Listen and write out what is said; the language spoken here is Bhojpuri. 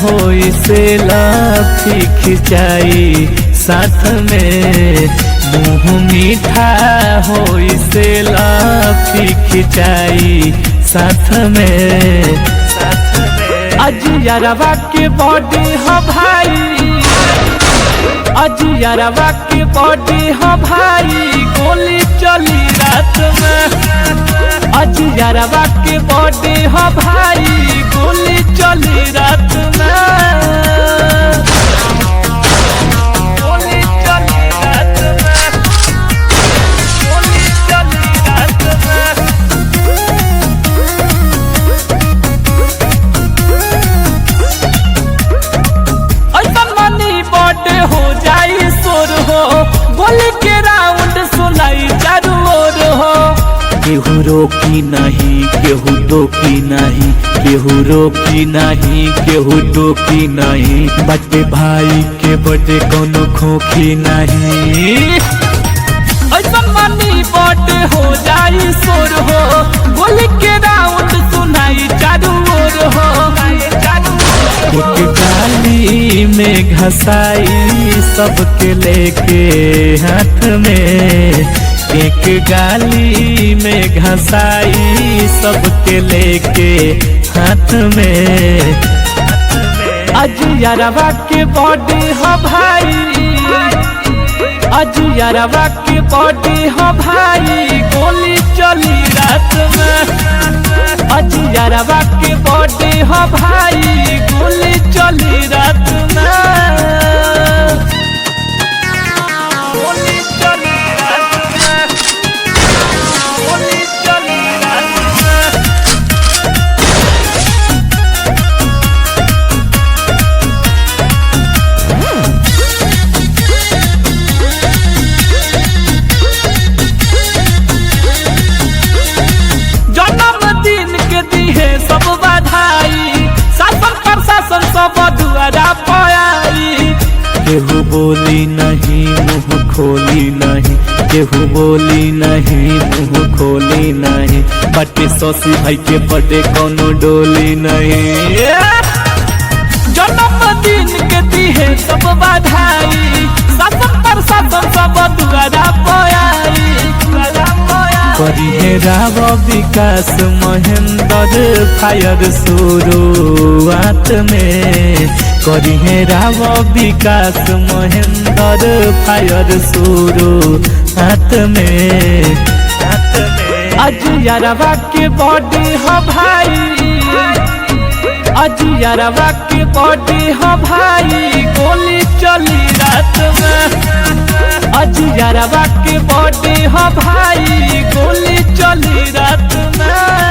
होई से लफी खिंचाई साथ में, मुँह मीठा होई से लफी खिंचाई साथ में। अजियारवा के बॉडी हो भाई, अजियारवा के बॉडी हो भाई, गोली चली रात में। अजियारवा के बॉडी हो भाई, गोली चली रात में। गोली चली रात में, गोली चली रात में। बॉडी हो जाई शोर हो, गोली के राउंड सुनाई चारों ओर हो। केहू रोकी नहीं, केहू टोकी नहीं, केहू रोकी नहीं, केहू टोकी नहीं। बटे भाई के बटे कोनो खोखी नहीं। ऐसा मनी बॉडी हो जाई शोर हो, गोली के राउंड सुनाई चारों ओर हो। एक गाली में घसाई सबके लेके हाथ में, एक गाली में घसाई सबके लेके हाथ में। अजियारवा के बॉडी हो भाई, अजियारवा के बॉडी हो भाई, गोली चली रात में। अजियारवा के बॉडी हो भाई, गोली चली रात में। गोली चली रात में, गोली चली रात में। जन्मदिन के दिहे सब बधाई, शासन प्रशासन सब दुआरा पाई। केहू बोली नहीं मुँह खोली नहीं, केहू बोली नहीं मुँह खोली नहीं। बटे सौसी भाई के बटे कोनो डोली नहीं। जन्मदिन के दिहे सब बधाई, शासन प्रशासन सब दुआरा पाई। करिहे राव विकास महेंद्र फायर शुरुआत में, करिहे राव विकास महेंद्र फायर शुरुआत में। अजियारवा के बॉडी हो भाई, अजियारवा के बॉडी हो भाई, गोली चली रात में। अजियारवा के बॉडी हो भाई, गोली चली रात में।